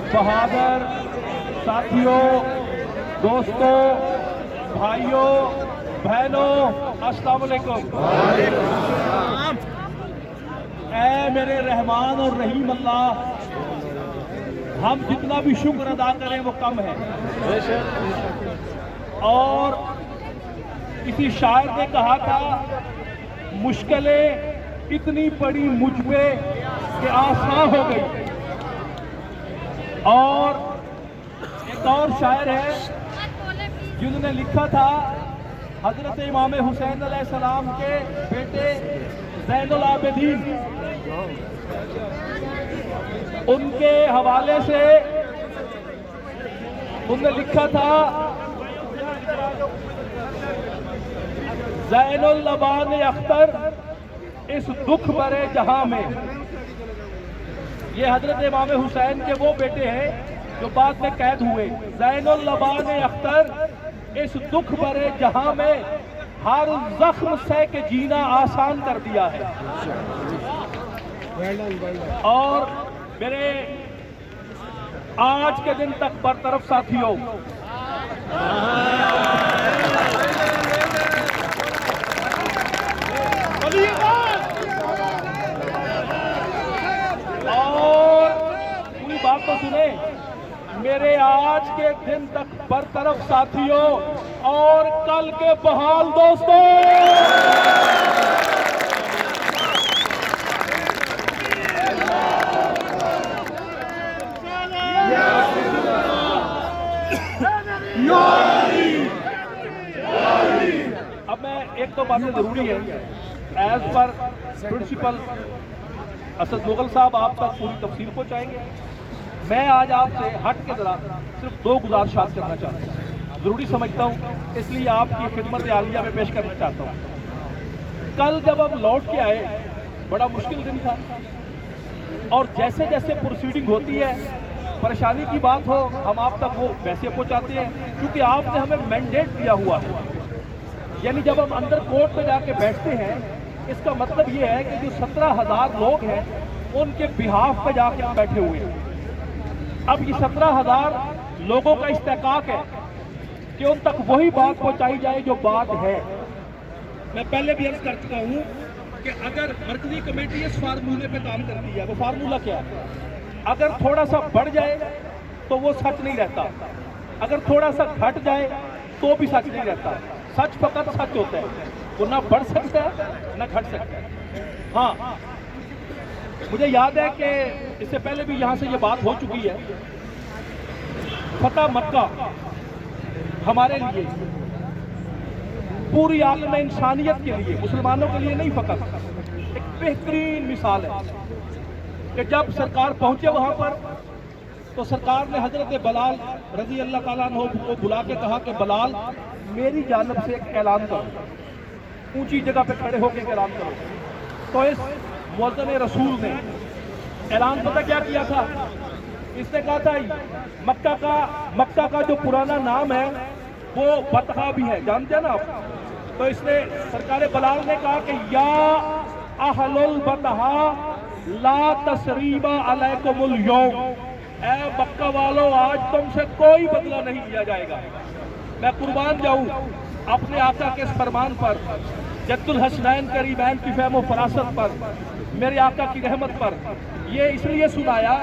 बहादुर साथियों, दोस्तों, भाइयों, बहनों, अस्सलाम वालेकुम। ऐ मेरे रहमान और रहीम अल्लाह, हम जितना भी शुक्र अदा करें वो कम है। और किसी शायर ने कहा था, मुश्किलें इतनी पड़ी मुझ पे कि आसान हो गई। और एक और शायर है जिन्होंने लिखा था, हजरत इमाम हुसैन अलैहिस्सलाम के बेटे ज़ैनुल आबिदीन, उनके हवाले से उन्होंने लिखा था, ज़ैनुल लबान अख्तर इस दुख भरे जहां में। ये हजरत इमाम हुसैन के वो बेटे हैं जो बाद में कैद हुए। ज़ैनुल लबान अख्तर इस दुख भरे जहां में हर जख्म सह के जीना आसान कर दिया है। और मेरे आज के दिन तक बरतरफ साथियों, और पूरी बात तो सुने, मेरे आज के दिन तक बरतरफ साथियों और कल के बहाल दोस्तों, अब मैं एक तो बातें जरूरी है, as per principal Asad Mughal साहब आप तक पूरी तफसील पहुंचाएंगे। मैं आज आपसे हट के जरा सिर्फ दो गुजारिशात करना चाहता हूँ, जरूरी समझता हूँ, इसलिए आपकी खिदमत आलिया में पेश करना चाहता हूँ। कल जब हम लौट के आए, बड़ा मुश्किल दिन था, और जैसे जैसे प्रोसीडिंग होती है, परेशानी की बात हो, हम आप तक वो वैसे पहुंचाते हैं, क्योंकि आपने हमें मैंडेट दिया हुआ है। यानी जब हम अंदर कोर्ट में जाके बैठते हैं, इसका मतलब ये है कि जो 17,000 लोग हैं उनके बिहाफ पे जाके हम बैठे हुए हैं। अब ये 17,000 लोगों का इस्तेकाक है कि उन तक वही बात पहुंचाई जाए जो बात है। मैं पहले भी अर्ज कर चुका हूं कि अगर मरकजी कमेटी इस फार्मूले पे काम करती है, वो फार्मूला क्या है? अगर थोड़ा सा बढ़ जाए तो वो सच नहीं रहता, अगर थोड़ा सा घट जाए तो भी सच नहीं रहता। सच फकत सच होता है, वो ना बढ़ सकता है ना घट सकता है। हाँ, मुझे याद है कि इससे पहले भी यहाँ से ये बात हो चुकी है, फतह मक्का हमारे लिए, पूरी आलम इंसानियत के लिए, मुसलमानों के लिए नहीं फकत, एक बेहतरीन मिसाल है कि जब सरकार पहुंचे वहां पर तो सरकार ने हजरत बलाल रजी अल्लाह ताला अन्हु को बुला के कहा कि बलाल, मेरी जानब से एक ऐलान करो, ऊंची जगह पे खड़े होकर ऐलान करो। तो इस मुअज्जिन रसूल ने ऐलान पता क्या किया था? इसने कहा था, मक्का का जो पुराना नाम है वो बतहा भी है, जानते हैं ना आप? तो इसने सरकार बलाल ने कहा कि या अहलुल बतहा ला तसरीबा अलैकुमुल यौम, ऐ मक्का वालों, आज तुमसे कोई बदला नहीं लिया जाएगा। मैं कुर्बान जाऊं अपने आका के इस फरमान पर, जद्दुल हसनैन करीमैन की फहम फरासत पर, मेरे आका की रहमत पर। ये इसलिए सुनाया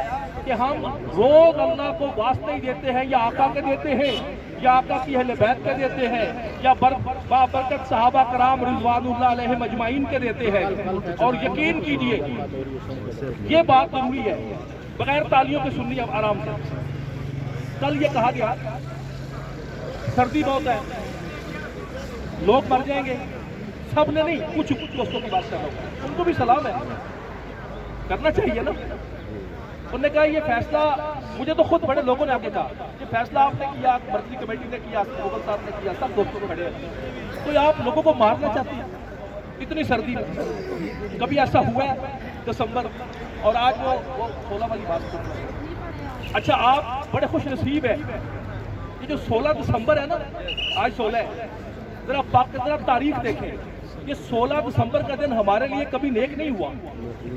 कि हम रोज अल्लाह को वास्ते ही देते हैं, या आका के देते हैं, या आका की अहले बैत के देते हैं, या बाबरकत सहाबा कराम रिज़वानुल्लाह अलैहिम अजमाइन के देते हैं। और यकीन कीजिए, ये बात जरूरी है, बगैर तालियों के सुननी अब आराम से। कल ये कहा गया सर्दी बहुत है, लोग मर जाएंगे, सब ने नहीं, कुछ दोस्तों की बात कर रहा हूँ, उनको भी सलाम है, करना चाहिए ना। उन्होंने कहा ये फैसला, मुझे तो खुद बड़े लोगों ने आके कहा कि फैसला आपने किया, मर्कजी कमेटी ने किया, मुगल साहब ने किया, सब दोस्तों को खड़े हैं, तो आप लोगों को मारना चाहते हैं इतनी सर्दी में? कभी ऐसा हुआ है दिसंबर? और आज वो 16 वाली बात सुन रहे हैं। अच्छा, आप बड़े खुश नसीब है, ये जो 16 दिसंबर है ना, आज 16 है, जरा तारीख देखें, ये 16 दिसंबर का दिन हमारे लिए कभी नेक नहीं हुआ।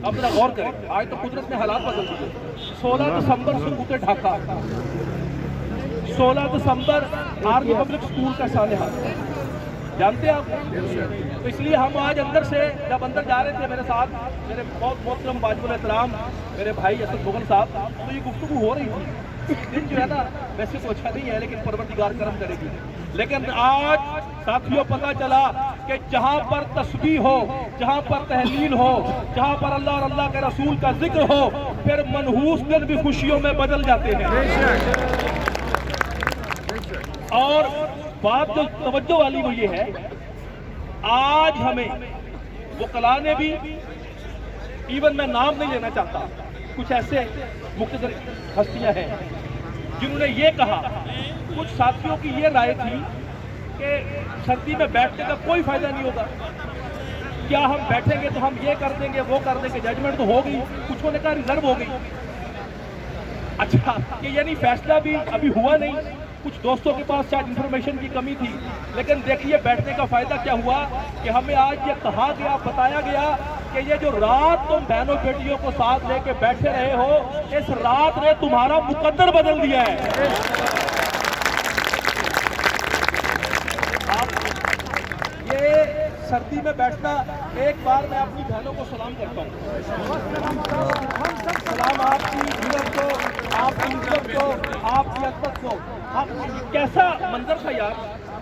अब जरा गौर करें, आज तो कुदरत ने हालात बदल दिए। 16 दिसंबर सुकूते ढाका, 16 दिसंबर आर्मी पब्लिक स्कूल का सानहा, जानते हैं आप। तो इसलिए हम आज अंदर से जब अंदर जा रहे थे, मेरे साथ मेरे बहुत मोहतरम वाजिबुल एहतराम मेरे भाई असद मुगल साहब, तो ये गुफ्तगू हो रही थी। दिन जो है ना वैसे तो अच्छा नहीं है, लेकिन परवरदिगार करम करेगी। लेकिन आज साथियों पता चला कि जहां पर तस्बीह हो, जहां पर तहलील हो, जहां पर अल्लाह और अल्लाह के रसूल का जिक्र हो, फिर मनहूस दिन भी खुशियों में बदल जाते हैं। और बात जो तवज्जो वाली वो ये है, आज हमें वकला ने भी, इवन मैं नाम नहीं लेना चाहता, कुछ ऐसे मुख्तसर हस्तियां हैं जिन्होंने ये कहा, कुछ साथियों की ये राय थी कि सर्दी में बैठने का कोई फायदा नहीं होगा, क्या हम बैठेंगे तो हम ये कर देंगे वो कर देंगे, जजमेंट तो हो गई, कुछ ने कहा रिजर्व हो गई। अच्छा, ये यानी फैसला भी अभी हुआ नहीं, कुछ दोस्तों के पास शायद इंफॉर्मेशन की कमी थी। लेकिन देखिए बैठने का फायदा क्या हुआ कि हमें आज ये कहा गया, बताया गया कि ये जो रात तुम बहनों बेटियों को साथ लेके बैठे रहे हो, इस रात ने तुम्हारा मुकद्दर बदल दिया है। आप ये सर्दी में बैठना, एक बार मैं अपनी बहनों को सलाम करता हूँ, सलाम आपकी हिम्मत को, आपकी इज्जत को, आपकी अदब को। कैसा मंजर था यार,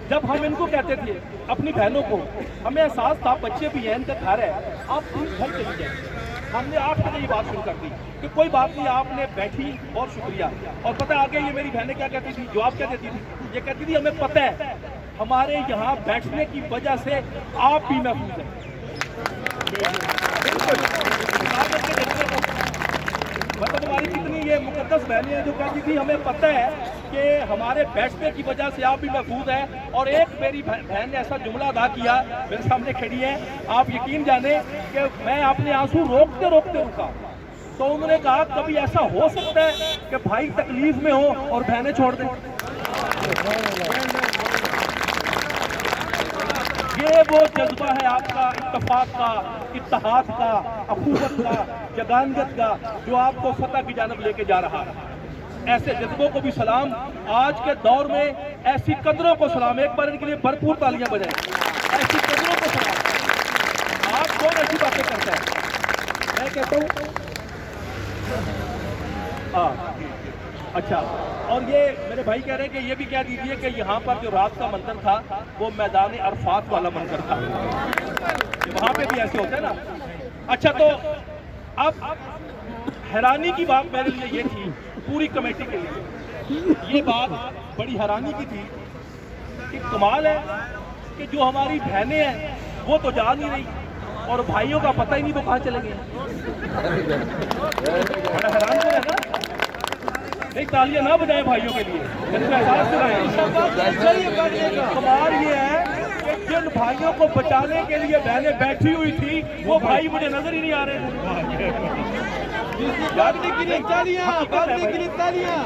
जब हम इनको कहते थे अपनी बहनों को, हमें एहसास था बच्चे भी हैं, इनका घर है, आप घर चली जाए। हमने 8 बजे ये बात शुरू कर दी कि कोई बात नहीं, आपने बैठी, बहुत शुक्रिया। और पता आगे ये मेरी बहनें क्या कहती थी, जवाब क्या देती थी, ये कहती थी हमें पता है हमारे यहाँ बैठने की वजह से आप भी महफूज हैं। मतलब हमारी कितनी ये मुकद्दस बहनें हैं जो कहती थी हमें पता है कि हमारे बैठने की वजह से आप भी महफूज हैं। और एक मेरी बहन ने ऐसा जुमला अदा किया, मेरे सामने खड़ी है, आप यकीन जाने कि मैं अपने आंसू रोकते रोकते रुका। तो उन्होंने कहा कभी ऐसा हो सकता है कि भाई तकलीफ में हो और बहनें छोड़ दें। ये वो जज्बा है आपका, इत्तफाक का, इत्तेहाद का, अखुवत का, जगानगत का, जो आपको फतह की जानब लेके जा रहा है। ऐसे जज्बों को भी सलाम, आज के दौर में ऐसी कदरों को सलाम, एक बार इनके लिए भरपूर तालियां बजाएं। ऐसी कदरों को सलाम। आप कौन ऐसी बातें करते हैं, मैं कहता हूँ अच्छा। और ये मेरे भाई कह रहे हैं कि ये भी कह दीजिए कि यहाँ पर जो रात का मंजर था वो मैदान अरफात वाला मंजर था, वहाँ पे भी ऐसे होते हैं ना। अच्छा, तो अब हैरानी की बात मेरे लिए ये थी, पूरी कमेटी के लिए ये बात बड़ी हैरानी की थी कि कमाल है कि जो हमारी बहनें हैं वो तो जा नहीं रही और भाइयों का पता ही नहीं वो कहाँ चले गए। बड़ा हैरान तो है ना। एक तालियां ना बजाए भाइयों के लिए, एहसास कराएं। कमाल ये है कि जिन भाइयों को बचाने के लिए बहनें बैठी हुई थी वो भाई मुझे नजर ही नहीं आ रहे थे। भागने के लिए तालियां, भागने के लिए तालियां,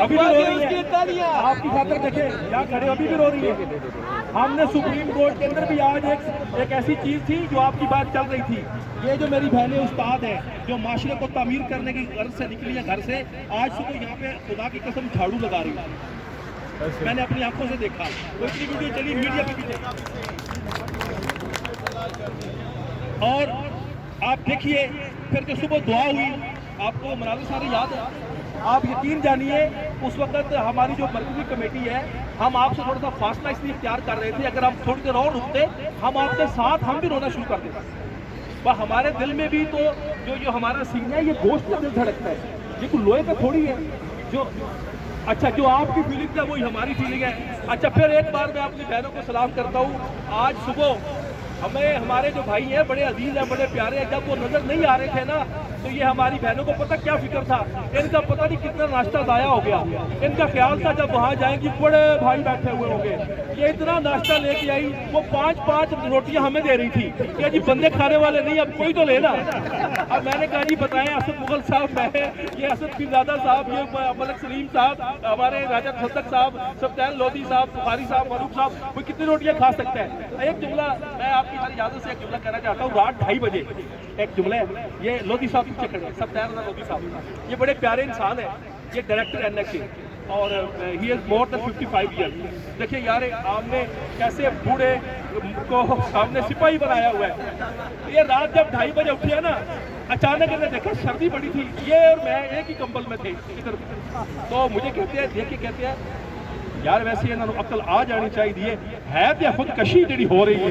अभी भी रो रही है तालियां। आपकी खातर देखे क्या खड़े, अभी भी रो रही है। हमने सुप्रीम कोर्ट के अंदर भी आज एक ऐसी चीज थी जो आपकी बात चल रही थी। ये जो मेरी बहनें उस्ताद हैं जो माशरे को तामीर करने की गर्ज से निकली है घर से, आज सुबह यहाँ पे खुदा की कसम झाड़ू लगा रही है। मैंने अपनी आंखों से देखा, वो इतनी वीडियो चली मीडिया पे भी देखा। और आप देखिए फिर जो सुबह दुआ हुई, आपको मनाज़िर सारे याद है। आप यकीन जानिए उस वक्त हमारी जो मरकज़ी कमेटी है, हम आपसे थोड़ा सा फासला इसलिए इख्तियार कर रहे थे, अगर हम थोड़ी देर और रुकते हम आपके साथ हम भी रोना शुरू कर देते। वह हमारे दिल में भी तो जो हमारा सीना है ये गोश्त का दिल धड़कता है, ये कोई लोहे का थोड़ी है। जो अच्छा जो आपकी फीलिंग है वही हमारी फीलिंग है। अच्छा, फिर एक बार मैं अपनी बहनों को सलाम करता हूँ। आज सुबह हमें हमारे जो भाई हैं बड़े अजीज हैं, बड़े प्यारे हैं, जब वो नजर नहीं आ रहे थे ना तो ये हमारी बहनों को पता क्या फिक्र था, इनका पता नहीं कितना नाश्ता ज़ाया हो गया। इनका ख्याल था जब वहाँ जाएंगी बड़े भाई बैठे हुए होंगे, ये इतना नाश्ता लेके आई, वो 5-5 रोटियां हमें दे रही थी कि जी बंदे खाने वाले नहीं, अब कोई तो लेना। अब मैंने कहा जी बताएं, असद मुगल साहब, मैं ये असद पीरजादा साहब, ये मलिक सलीम साहब, हमारे राजा सदक साहब, सफ्तान लोधी साहब, बुखारी साहब, फारूक साहब, वो कितनी रोटियां खा सकते हैं। एक जुमला मैं आपकी हमारी इजाजत से एक जुमला कहना चाहता हूँ। रात 2:30 बजे एक जुमला है, ये लोधी साहब पीछे खड़े, सफ्तान लोधी साहब, ये बड़े प्यारे इंसान है, ये डायरेक्टर NXA और he is more than 55 years. देखिए यार, आपने कैसे बूढ़े को सामने सिपाही बनाया हुआ है। ये रात जब 2:30 बजे उठी है ना, अचानक इन्हें देखा सर्दी बड़ी थी, ये और मैं एक ही कंबल में थे इधर, तो मुझे कहते हैं, देख के कहते हैं यार वैसे इन्होंने अकल आ जानी चाहिए है तो खुदकशी जी हो रही है।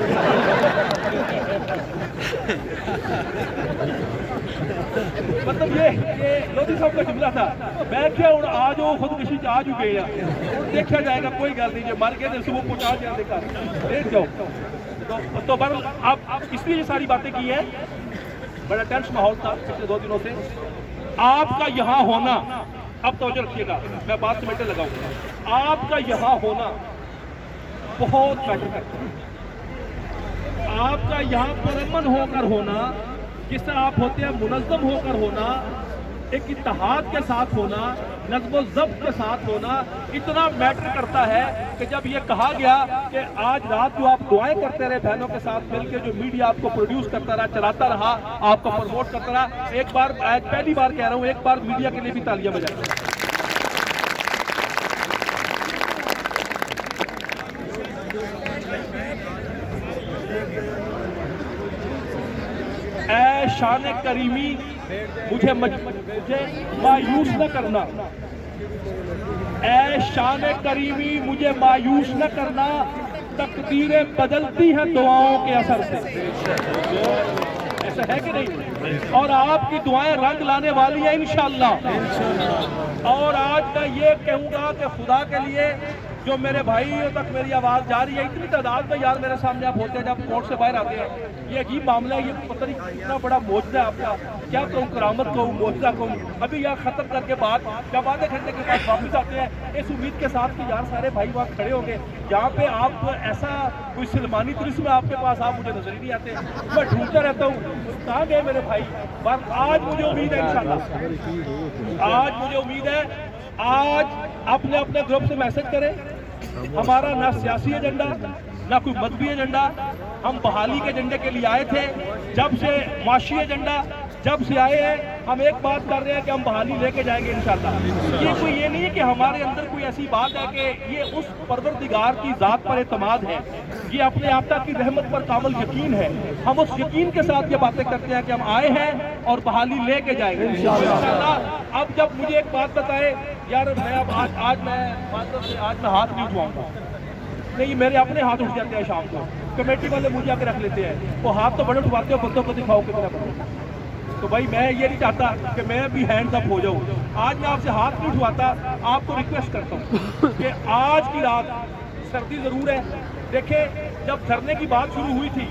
मतलब ये लोधी साहब का जुमला था। मैं क्या हूँ आज वो खुदकशी आ चुके हैं, देखा जाएगा, कोई गल नहीं, जो मर गए तो सुबह पहुंचा जाए घर, देख जाओ। तो बहरहाल आप इसलिए ये सारी बातें की है, बड़ा टेंस माहौल था पिछले 2 दिनों से। आपका यहाँ होना, अब तवज्जो रखिएगा, मैं बात समेटने लगाऊंगा, आपका यहाँ होना बहुत मैटर करता है। आपका यहाँ पुरअमन होकर होना, जिस तरह आप होते हैं मुनज़्ज़म होकर होना, एक इत्तेहाद के साथ होना, नज़्म ज़ब्त के साथ होना, इतना मैटर करता है कि जब ये कहा गया कि आज रात जो आप दुआएं करते रहे बहनों के साथ मिलकर, जो मीडिया आपको प्रोड्यूस करता रहा, चलाता रहा, आपको प्रमोट करता रहा, एक बार आज पहली बार कह रहा हूँ, एक बार मीडिया के लिए भी तालियां बजाएं। ऐ शान करीमी मुझे मायूस न करना, ऐ शान करीमी मुझे मायूस न करना, तकदीरें बदलती हैं दुआओं के असर से। ऐसा है कि नहीं? और आपकी दुआएं रंग लाने वाली हैं इंशाअल्लाह। और आज मैं ये कहूँगा कि खुदा के लिए जो मेरे भाइयों तक मेरी आवाज़ जा रही है, इतनी तादाद में यार मेरे सामने आप होते हैं जब कोर्ट से बाहर आते हैं, ये अजीब मामला है, ये पता नहीं कितना बड़ा मोजज़ा है आपका, क्या कहूँ, करामत कहूँ, मोजज़ा कहूँ। अभी यहाँ ख़त्म करके बाद जब आधे घंटे के बाद वापस आते हैं इस उम्मीद के साथ कि यार सारे भाई वहाँ खड़े होंगे, जहाँ पे आप ऐसा कोई सलमानी तुरिस्म में आपके पास, आप मुझे नजर ही नहीं आते, मैं ढूंढता रहता हूँ कहाँ गए मेरे भाई। पर आज मुझे उम्मीद है इंशाल्लाह, आज मुझे उम्मीद है, आज अपने अपने ग्रुप से मैसेज करें, हमारा ना सियासी एजेंडा ना कोई मजहबी एजेंडा, हम बहाली के एजेंडे के लिए आए थे। जब से माशी एजेंडा जब से आए हैं, हम एक बात कर रहे हैं कि हम बहाली लेके जाएंगे इंशाल्लाह। ये नहीं है कि हमारे अंदर कोई ऐसी बात है कि ये उस परवरदिगार की ज़ात पर एतमाद है, ये अपने आपा की रहमत पर कामल यकीन है। हम उस यकीन के साथ ये बातें करते हैं कि हम आए हैं और बहाली लेके जाएंगे इंशाल्लाह। अब जब मुझे एक बात बताए यार, मैं अब आज मैं हाथ नहीं उठवाऊंगा, नहीं मेरे अपने हाथ उठ जाते हैं शाम को, कमेटी वाले मुझे आके रख लेते हैं, वो हाथ तो बड़े उठवाते हो, बंदों को दिखाओ कितना बड़ा। तो भाई मैं ये नहीं चाहता कि मैं भी हैंड अप हो जाऊं। आज मैं आपसे हाथ नहीं उठवाता, आपको रिक्वेस्ट करता हूं कि आज की रात सर्दी जरूर है। देखें, जब धरने की बात शुरू हुई थी,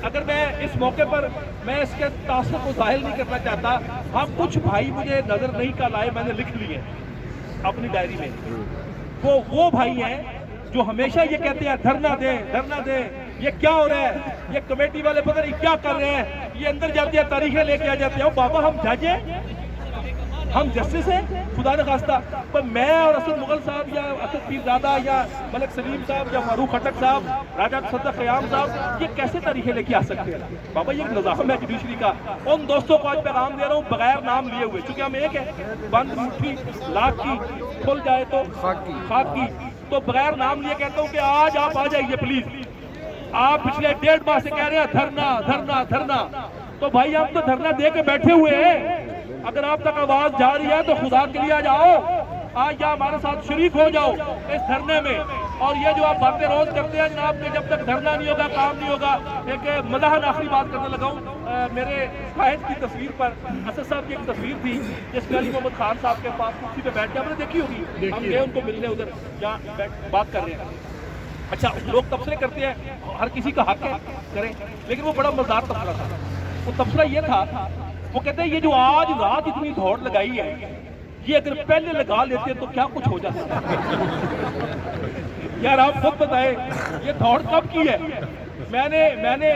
अगर मैं इस मौके पर मैं इसके तासुर को जाहिर नहीं करना चाहता, हम कुछ भाई मुझे नजर नहीं का लाए, मैंने लिख लिए अपनी डायरी में। वो भाई हैं जो हमेशा ये कहते हैं धरना दे, ये क्या हो रहा है, ये कमेटी वाले पता नहीं क्या कर रहे हैं, ये अंदर जाते हैं तारीखें लेके आ जाते हैं। बाबा हम जज हैं, हम जस्टिस हैं, खुदा न खास्ता। पर मैं और असद मुगल साहब या असद पीरजादा या मलिक सलीम साहब या फारूक खटक साहब, राजा सदक क़याम साहब, ये कैसे तारीखें लेके आ सकते हैं? बाबा ये निज़ाम है जुडिशरी का। उन दोस्तों को आज पैगाम दे रहा हूँ बगैर नाम लिए हुए, चूंकि हम एक है, बंद मुट्ठी लाख की खुल जाए तो खाक की, तो बगैर नाम लिए कहता हूँ कि आज आप आ जाइए प्लीज। आप पिछले 1.5 माह से कह रहे हैं धरना, तो भाई हम तो धरना दे के बैठे हुए हैं। अगर आप तक आवाज जा रही है तो खुदा के लिए आ जाओ, आज या हमारे साथ शरीक हो जाओ इस धरने में। और ये जो आप बातें रोज करते हैं जनाब कि जब तक धरना नहीं होगा काम नहीं होगा, एक मज़ाहन आखिरी बात करने लगा हूँ। मेरे साहिब की तस्वीर पर असद साहब की एक तस्वीर थी जिसमें अली मोहम्मद खान साहब के पास कुर्सी पे बैठ के, आपने देखी होगी, हम गए उनको मिलने उधर जहाँ बात कर रहे हैं। अच्छा, लोग तबसरे करते हैं, हर किसी का हक है करें, लेकिन वो बड़ा मजेदार तबसरा था। वो तबसरा ये था वो कहते हैं ये जो आज रात इतनी दौड़ लगाई है, ये अगर पहले लगा लेते तो क्या कुछ हो जाता। यार आप खुद बताएं ये दौड़ कब की है। मैंने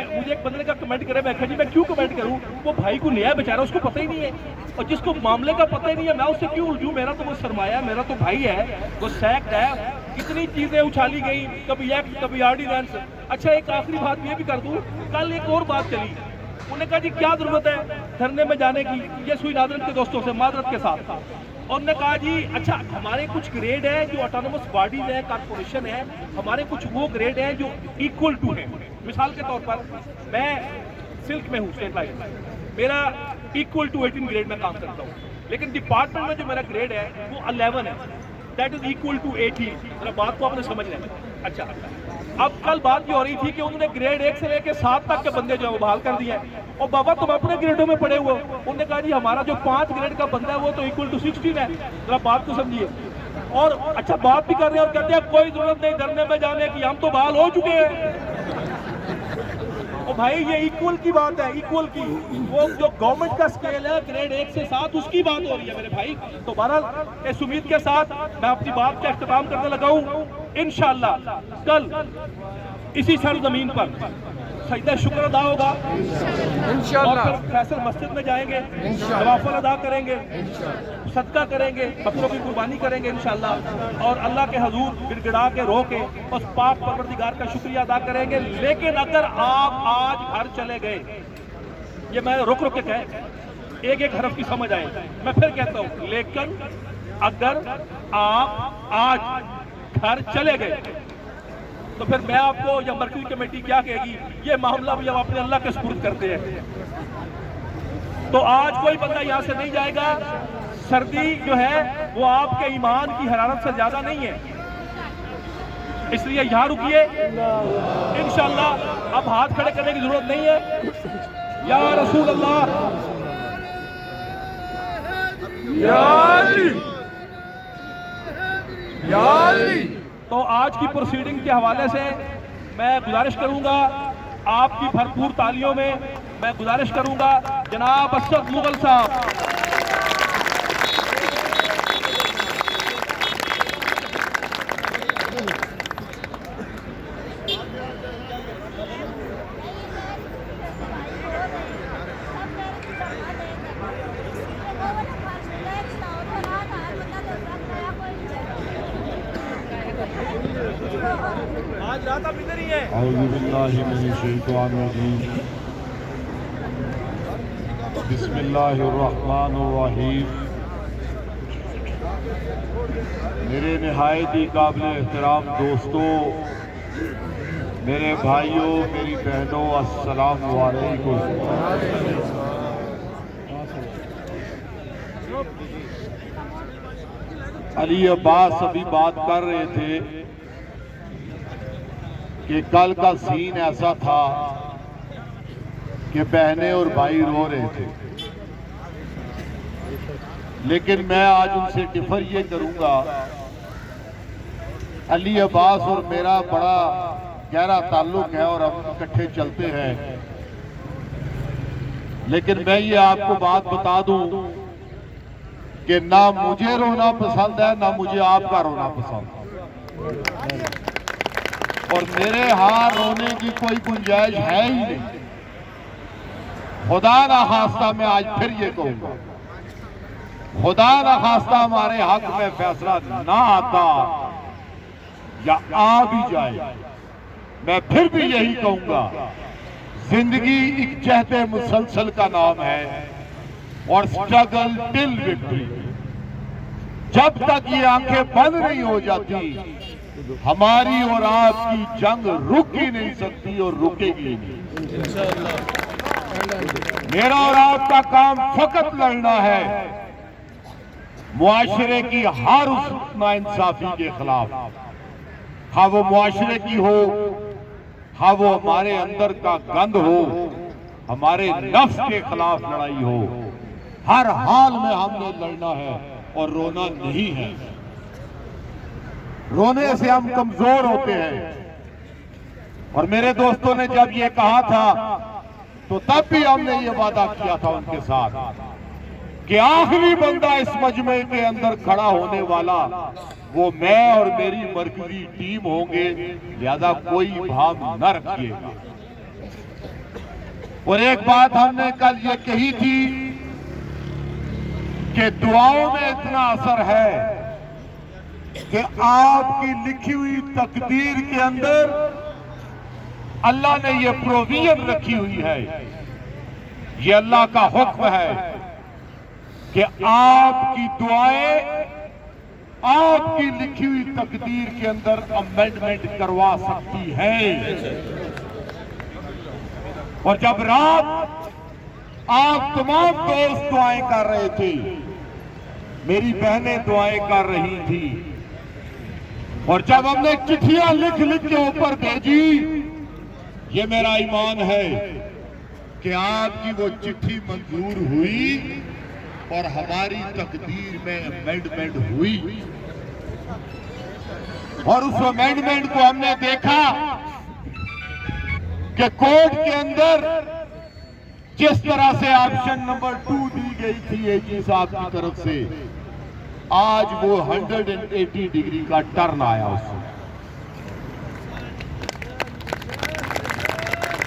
मुझे एक बंदे का कमेंट करे, मैं जी मैं क्यों कमेंट करूं, वो भाई को नया बेचारा, उसको पता ही नहीं है, और जिसको मामले का पता ही नहीं है मैं उससे क्यों उलझूं। मेरा तो वो सरमाया, मेरा तो भाई है, वो सैक्ट है। कितनी चीजें उछाली गई, कभी एक्ट कभी ऑर्डिनेंस। अच्छा एक आखिरी बात ये भी कर दूं, कल एक और बात चली, उन्होंने कहा जी क्या जरूरत है धरने में जाने की, ये सुई नादरत के दोस्तों से मादरत के साथ। और उन्होंने कहा जी अच्छा हमारे कुछ ग्रेड है जो ऑटोनोमस बॉडीज है, कॉर्पोरेशन है, हमारे कुछ वो ग्रेड है जो इक्वल टू है। मिसाल के तौर पर मैं सिल्क में हूँ, स्टेट लाइन, मेरा इक्वल टू 18 ग्रेड में काम करता हूँ, लेकिन डिपार्टमेंट में जो मेरा ग्रेड है वो 11 है, दैट इज इक्वल टू 18। मेरा बात को आपने समझ लेना। अच्छा अब कल बात ये हो रही थी कि उन्होंने ग्रेड 1 से लेकर 7 तक के बंदे जो है वो बहाल कर दिए, और बाबा तुम अपने ग्रेडों में पड़े हुए। उन्होंने कहा जी हमारा जो 5 ग्रेड का बंदा है वो तो इक्वल टू 16 है। जरा बात को समझिए। और अच्छा बात भी कर रहे हैं और कहते हैं कोई जरूरत नहीं धरने में जाने की, हम तो बहाल हो चुके हैं। और भाई ये इक्वल की बात है, इक्वल की, वो जो गवर्नमेंट का स्केल है ग्रेड 1 से 7 उसकी बात हो रही है मेरे भाई। तो बहरहाल इस उम्मीद के साथ मैं अपनी बात का इख्तिताम करने लगा हूं। इंशाअल्लाह कल इसी सरजमीन पर सजदा शुक्र अदा होगा, और फिर फैसल मस्जिद में जाएंगे, नवाफिल अदा करेंगे, सदका करेंगे, बकरों की कुर्बानी करेंगे इंशाअल्लाह, और अल्लाह के हजूर गिड़गिड़ा के रो के उस पाक परवरदिगार का शुक्रिया अदा करेंगे। लेकिन अगर आप आज घर चले गए, ये मैं रुक रुक के कह एक एक हरफ की समझ आए, मैं फिर कहता हूँ, लेकिन अगर आप आज घर चले गए तो फिर मैं आपको या मरकजी कमेटी क्या कहेगी, ये मामला भी हम अपने अल्लाह के सुपुर्द करते हैं। तो आज कोई बंदा यहाँ से नहीं जाएगा। सर्दी जो है वो आपके ईमान की हरारत से ज्यादा नहीं है, इसलिए यहाँ रुकिए इंशाअल्लाह। अब हाथ खड़े करने की जरूरत नहीं है। या रसूल अल्लाह, या अली, या अली। तो आज की प्रोसीडिंग के हवाले से मैं गुजारिश करूंगा, आपकी भरपूर तालियों में मैं गुजारिश करूंगा जनाब असद मुगल साहब। आज रात आप इधर ही हैं। बिस्मिल्लाहिर्रहमानिर्रहीम। मेरे निहायत ही काबिल एहतराम दोस्तों, मेरे भाइयों, मेरी बहनों, अस्सलाम वालेकुम। अली अब्बास अभी बात कर रहे थे कि कल का सीन ऐसा था कि बहनें और भाई रो रहे थे, लेकिन मैं आज उनसे डिफर ये करूंगा। अली अब्बास और मेरा बड़ा गहरा ताल्लुक है और हम इकट्ठे चलते हैं, लेकिन मैं ये आपको बात बता दूं कि ना मुझे रोना पसंद है ना मुझे आपका रोना पसंद है, और मेरे यहाँ रोने की कोई गुंजाइश है ही नहीं। खुदा ना खास्ता मैं आज फिर ये कहूंगा, खुदा ना खास्ता हमारे हक में फैसला ना आता या आ भी जाए, मैं फिर भी यही कहूंगा, जिंदगी एक चहते मुसलसल का नाम है और स्ट्रगल टिल विक्ट्री। जब तक ये आंखें बंद नहीं हो जाती हमारी और आपकी जंग रुक ही नहीं सकती और रुकेगी नहीं। मेरा और आपका काम फकत लड़ना है मुआशरे की हर उस नाइंसाफी के खिलाफ, हाँ वो मुआशरे की हो, हाँ वो हमारे अंदर का गंद हो, हमारे नफ्स के खिलाफ लड़ाई हो, हर हाल में हमने लड़ना है और रोना नहीं है। रोने से हम कमजोर होते हैं। और मेरे दोस्तों ने जब ये कहा था तो तब भी हमने ये वादा किया था उनके साथ कि आखिरी बंदा इस मजमे के अंदर खड़ा होने वाला वो मैं और मेरी मरकजी टीम होंगे, लिहाजा कोई भाव न रखिएगा। और एक बात हमने कल ये कही थी कि दुआओं में इतना असर है कि आपकी लिखी हुई तकदीर के अंदर अल्लाह ने ये प्रोविजन रखी हुई है, ये अल्लाह का हुक्म है कि आपकी दुआएं आपकी लिखी हुई तकदीर के अंदर अमेंडमेंट करवा सकती है। और जब रात आप तमाम दोस्त दुआएं कर रहे थे, मेरी बहनें दुआएं कर रही थी, और जब हमने चिट्ठियां लिख लिख के ऊपर भेजी, ये मेरा ईमान है कि आपकी वो चिट्ठी मंजूर हुई और हमारी तकदीर में अमेंडमेंट हुई। और उस अमेंडमेंट को हमने देखा कि कोर्ट के अंदर जिस तरह से ऑप्शन नंबर 2 दी गई थी एजी साहब की तरफ से, आज वो 180 डिग्री का टर्न आया उससे।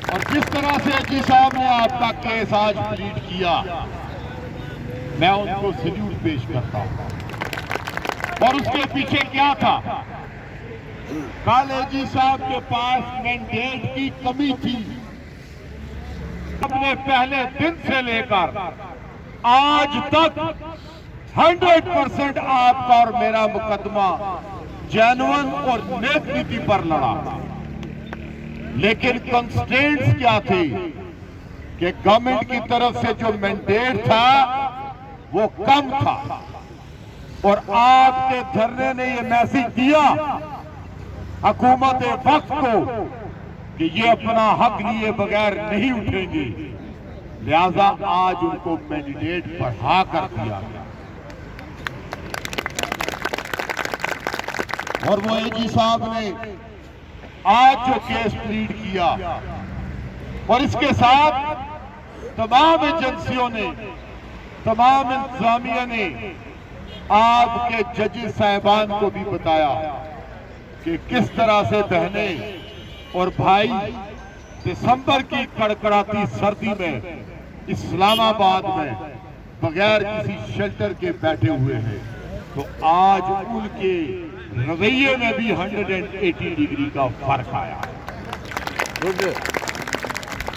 और जिस तरह से एजी साहब ने आपका केस आज प्लीड किया, मैं उनको सल्यूट पेश करता हूं। और उसके पीछे क्या था? कल एजी साहब के पास मैंडेट की कमी थी। अपने पहले दिन से लेकर आज तक 100% आपका और मेरा मुकदमा जेन्युइन और नेक नीति पर लड़ा, लेकिन कंस्ट्रेंट्स क्या थे कि गवर्नमेंट की तरफ से जो मैंडेट था वो कम था। और आपके धरने ने ये मैसेज दिया हुकूमत वक्त को कि ये अपना हक लिए बगैर नहीं उठेंगे, लिहाजा आज उनको मैंडेट बढ़ा कर दिया गया। और वो एजी साहब ने आज जो केस प्लीड किया, और इसके साथ तमाम एजेंसियों ने, तमाम इंतजामिया ने आपके जजेस साहिबान को भी बताया कि किस तरह से बहनें और भाई दिसंबर की कड़कड़ाती सर्दी में इस्लामाबाद में बगैर किसी शेल्टर के बैठे हुए हैं, तो आज उनके रवैये में भी 180 डिग्री का फर्क आया।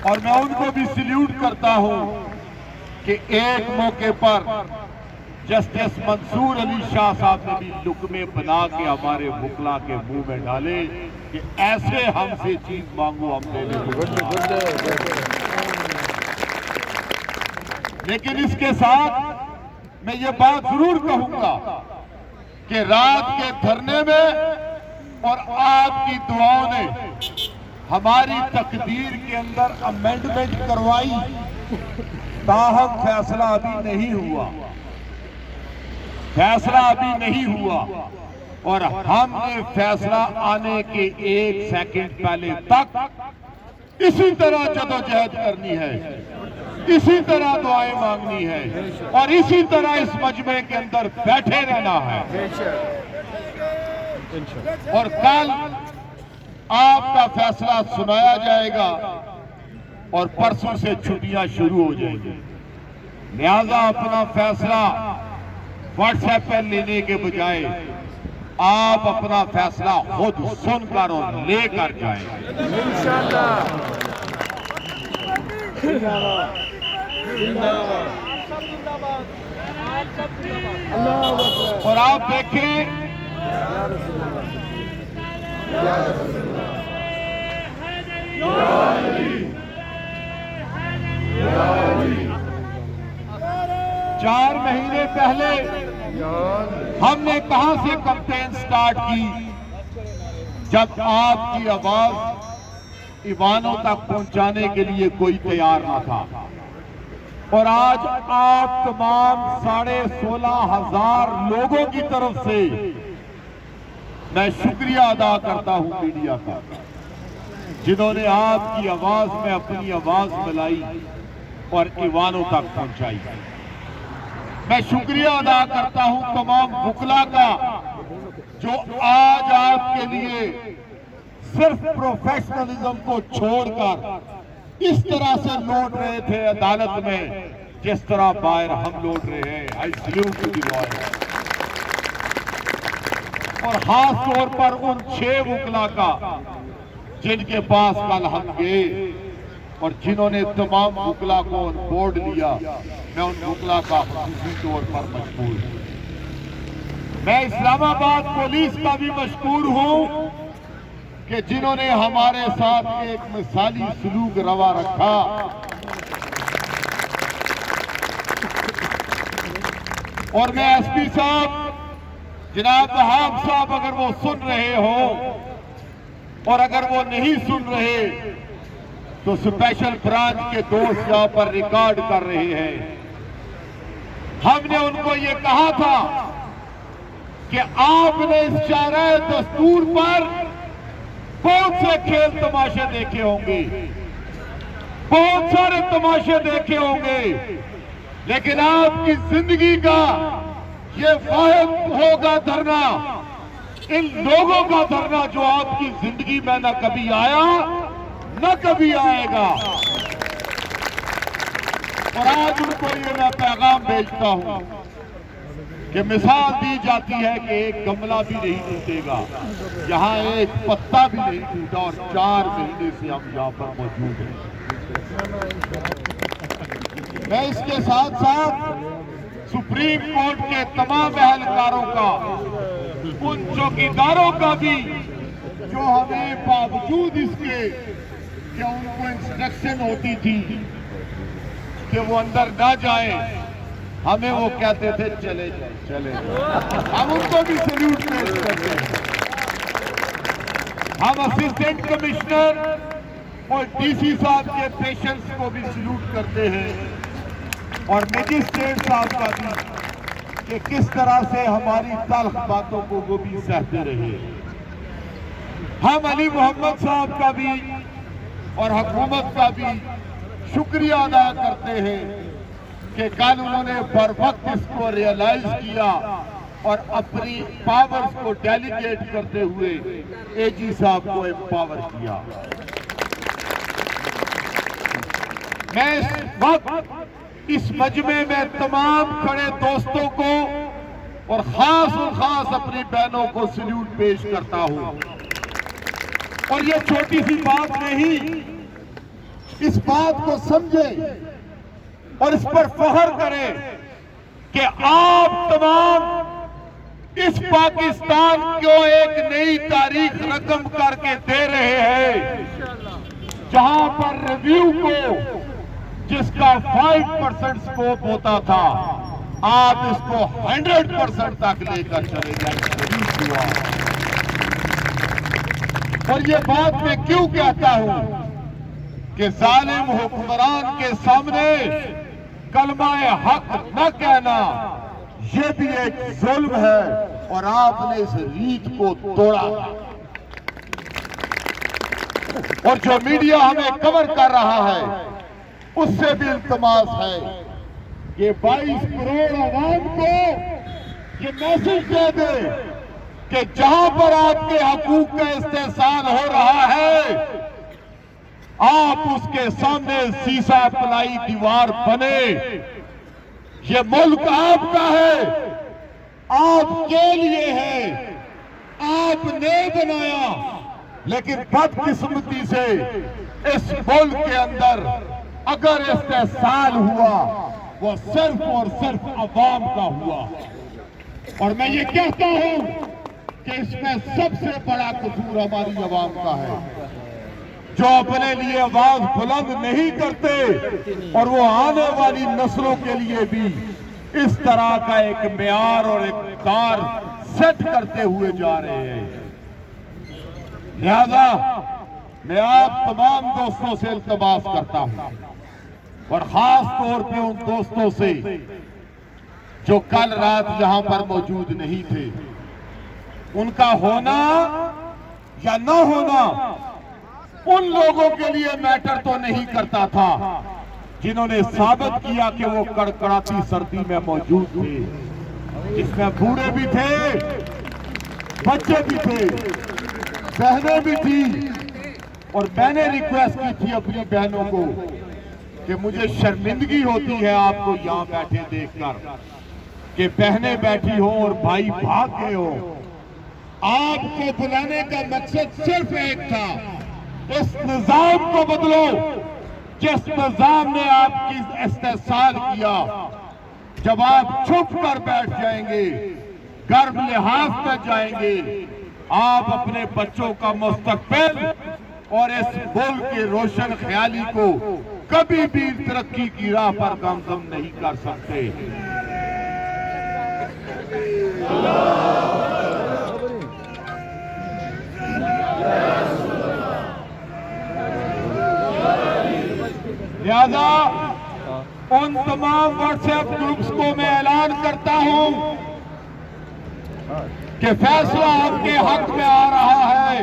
और मैं उनको भी सल्यूट करता हूं कि एक मौके पर जस्टिस मंसूर अली शाह साहब ने भी लुकमे बना के हमारे मुखला के मुंह में डाले कि ऐसे हमसे चीज मांगो हम दे देंगे। लेकिन इसके साथ मैं ये बात जरूर कहूंगा कि रात के धरने में और आपकी दुआओं ने हमारी तकदीर के अंदर अमेंडमेंट करवाई, ताहम फैसला अभी नहीं हुआ, फैसला अभी नहीं हुआ। और हमने फैसला आने के 1 सेकंड पहले तक इसी तरह जदोजहद करनी है, इसी तरह दुआएं मांगनी है, और इसी तरह इस मजमे के अंदर बैठे रहना है। और कल आपका फैसला सुनाया जाएगा और परसों से छुट्टियां शुरू हो जाएंगी। लिहाजा अपना फैसला व्हाट्सएप पर लेने के बजाय आप अपना फैसला खुद सुनकर और लेकर जाएं। और आप देखें, 4 महीने पहले हमने कहां से कैंपेन स्टार्ट की, जब आपकी आवाज ईवानों तक पहुंचाने के लिए कोई तैयार ना था। और आज आप तमाम 16,500 लोगों की तरफ से मैं शुक्रिया अदा करता हूं मीडिया का जिन्होंने आपकी आवाज में अपनी आवाज मिलाई और ईवानों तक पहुंचाई। मैं शुक्रिया अदा करता हूं तमाम वुकला का जो आज आपके लिए सिर्फ प्रोफेशनलिज्म को छोड़कर इस तरह से लौट रहे थे अदालत में जिस तरह बाहर हम लौट रहे हैं। I salute to the lawyer. और खास तौर पर उन 6 वुकला का जिनके पास कल हम गए और जिन्होंने तमाम वुकला को ऑन बोर्ड लिया। मैं उन वुकला का खुसूसी तौर पर मशकूर हूं। मैं इस्लामाबाद पुलिस का भी मशकूर हूं कि जिन्होंने हमारे साथ एक मिसाली सलूक रवा रखा। और मैं एसपी साहब जनाब वहाब साहब अगर वो सुन रहे हो और अगर वो नहीं सुन रहे तो स्पेशल ब्रांच के दोस्त यहां पर रिकॉर्ड कर रहे हैं। हमने उनको ये कहा था कि आपने इस शाराए दस्तूर पर बहुत से खेल तमाशे देखे होंगे, बहुत सारे तमाशे देखे होंगे, लेकिन आपकी जिंदगी का ये वाहिद होगा धरना, इन लोगों का धरना जो आपकी जिंदगी में न कभी आया न कभी आएगा। और आज उनको ये मैं पैगाम भेजता हूं कि मिसाल दी जाती है कि एक गमला भी नहीं टूटेगा, यहां एक पत्ता भी नहीं टूटा और 4 महीने से हम यहां पर मौजूद हैं। मैं इसके साथ साथ सुप्रीम कोर्ट के तमाम एहलकारों का, उन चौकीदारों का भी जो हमें बावजूद इसके कि उनको इंस्ट्रक्शन होती थी कि वो अंदर ना जाए, हमें वो कहते थे चले जाए चले जाए। हम उनको भी सल्यूट पेश करते हैं। हम असिस्टेंट कमिश्नर और डीसी साहब के पेशेंस को भी सल्यूट करते हैं और मजिस्ट्रेट साहब का भी कि किस तरह से हमारी तल्ख बातों को वो भी सहते रहे। हम अली मोहम्मद साहब का भी और हुकूमत का भी शुक्रिया अदा करते हैं कि कल उन्होंने बर वक्त इसको रियलाइज किया और अपनी पावर्स को डेलीगेट करते हुए एजी साहब को एम्पावर किया। मैं इस वक्त इस मजमे में तमाम खड़े दोस्तों को और खास अपनी बहनों को सल्यूट पेश करता हूं। और ये छोटी सी बात नहीं, इस बात को समझे और इस पर फख्र करें कि आप तमाम इस पाकिस्तान को एक नई तारीख रकम करके दे रहे हैं, जहां पर रिव्यू को जिसका 5% स्कोप होता था, आप इसको 100% तक लेकर चले जाएंगे। और ये बात मैं क्यों कहता हूं कि जालिम हुक्मरान के सामने कलमाए हक न कहना ये भी एक जुल्म है और आपने इस रीत को तोड़ा। और जो मीडिया हमें कवर कर रहा है उससे भी इल्तमास है कि 22 करोड़ आवाम को ये मैसेज दे दे कि जहां पर आपके हकूक का इस्तेहसाल हो रहा है, आप उसके सामने सीसा पलाई दीवार बने। ये मुल्क आपका है, आपके लिए है, आपने बनाया, लेकिन बदकिस्मती से इस मुल्क के अंदर अगर इस्तेहसाल हुआ वो सिर्फ और सिर्फ अवाम का हुआ। और मैं ये कहता हूं कि इसमें सबसे बड़ा कसूर हमारी अवाम का है, जो अपने लिए आवाज बुलंद नहीं करते और वो आने वाली नस्लों के लिए भी इस तरह का एक म्यार और एक तार सेट करते हुए जा रहे हैं। लिहाजा मैं आप तमाम दोस्तों से इल्तमास करता हूं और खास तौर पे उन दोस्तों से जो कल रात यहां पर मौजूद नहीं थे, उनका होना या न होना उन लोगों के लिए मैटर तो नहीं करता था जिन्होंने साबित किया कि वो कड़कड़ाती सर्दी में मौजूद थे, जिसमें बूढ़े भी थे, बच्चे भी थे, बहनें भी थी। और मैंने रिक्वेस्ट की थी अपनी बहनों को कि मुझे शर्मिंदगी होती है आपको यहां बैठे देखकर कि बहनें बैठी हो और भाई भाग गए हो। आपको बुलाने का मकसद सिर्फ एक था, इस निजाम को बदलो जिस निजाम ने आपकी इस्तेसाल किया। जब आप चुप कर बैठ जाएंगे, गर्भ लिहाज में जाएंगे, आप अपने बच्चों का मुस्तकबिल और इस मुल्क की रोशन ख्याली को कभी भी तरक्की की राह पर गामगम नहीं कर सकते। लिहाजा उन तमाम व्हाट्सएप ग्रुप्स को मैं ऐलान करता हूं कि फैसला आपके हक में आ रहा है।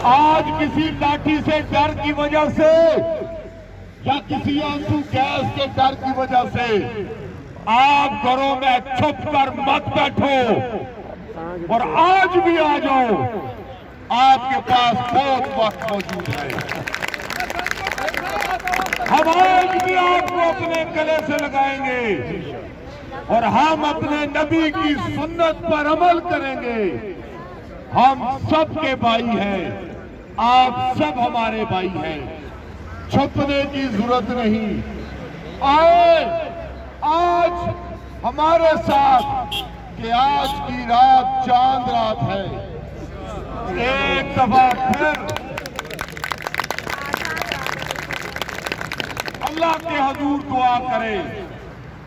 आज किसी लाठी से डर की वजह से या किसी आंसू गैस के डर की वजह से आप घरों में छुप कर मत बैठो और आज भी आ जाओ। आपके पास बहुत वक्त मौजूद है। हम आज भी आपको अपने गले से लगाएंगे और हम अपने नबी की सुन्नत पर अमल करेंगे। हम सबके भाई हैं, आप सब हमारे भाई हैं, छुपने की जरूरत नहीं। आए आज हमारे साथ कि आज की रात चांद रात है। एक दफा फिर अल्लाह के हुजूर दुआ करें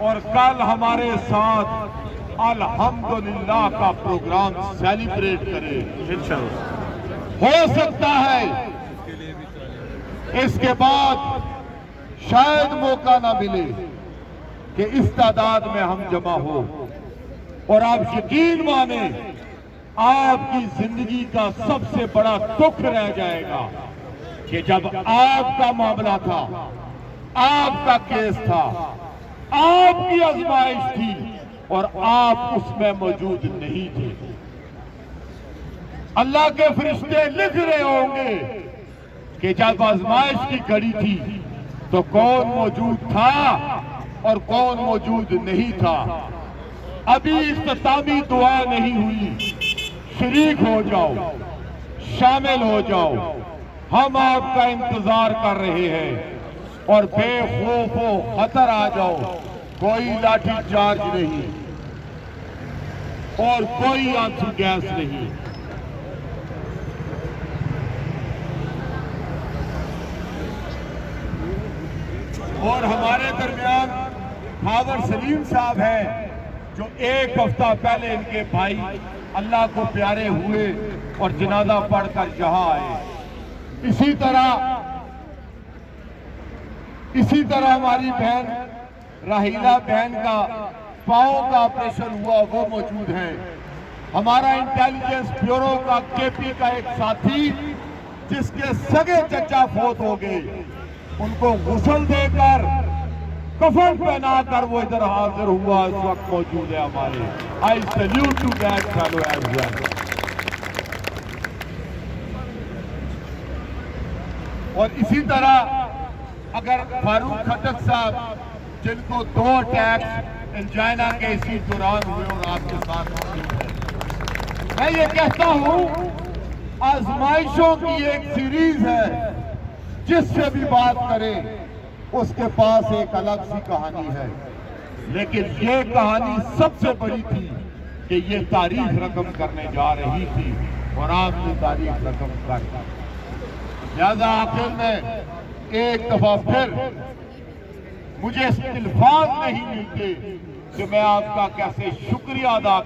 और कल हमारे साथ अल्हम्दुलिल्लाह का प्रोग्राम सेलिब्रेट करें इंशाअल्लाह। हो सकता है इसके बाद शायद मौका ना मिले कि इस तादाद में हम जमा हो। और आप यकीन माने आपकी जिंदगी का सबसे बड़ा दुख रह जाएगा कि जब आपका मामला था, आपका केस था, आपकी आजमाइश थी और आप उसमें मौजूद नहीं थे। अल्लाह के फरिश्ते लिख रहे होंगे कि जब आजमाइश की घड़ी थी तो कौन मौजूद था और कौन मौजूद नहीं था। अभी इख्तितामी दुआ नहीं हुई, शरीक हो जाओ, शामिल हो जाओ। हम आपका इंतजार कर रहे हैं और बेखौफ हो खतर आ जाओ। कोई लाठी चार्ज नहीं और कोई आंसू गैस नहीं। और हमारे दरमियान खावर सलीम साहब हैं जो एक हफ्ता पहले इनके भाई अल्लाह को प्यारे हुए और जनाजा पढ़कर यहाँ आए। इसी तरह हमारी बहन राहीला बहन का पांव का ऑपरेशन हुआ, वो मौजूद है। हमारा इंटेलिजेंस ब्यूरो का केपी का एक साथी जिसके सगे चचा फौत हो गए, उनको गुस्ल देकर कफन पहनाकर वो इधर हाजिर हुआ, इस वक्त मौजूद है हमारे। I salute to that fellow as well. और इसी तरह अगर फारूक खटक साहब जिनको 2 अटैक्स एंजाइना के इसी दौरान हुए और आपके साथ मौजूद है, मैं ये कहता हूं आजमाइशों की एक सीरीज है। जिससे भी बात करें उसके पास एक अलग सी कहानी है, लेकिन ये कहानी सबसे बड़ी थी कि ये तारीख रकम करने जा रही थी और आपने तारीख रकम कर। लिहाजा आखिर में एक दफा फिर मुझे अल्फाज नहीं मिलते कि मैं आपका कैसे शुक्रिया अदा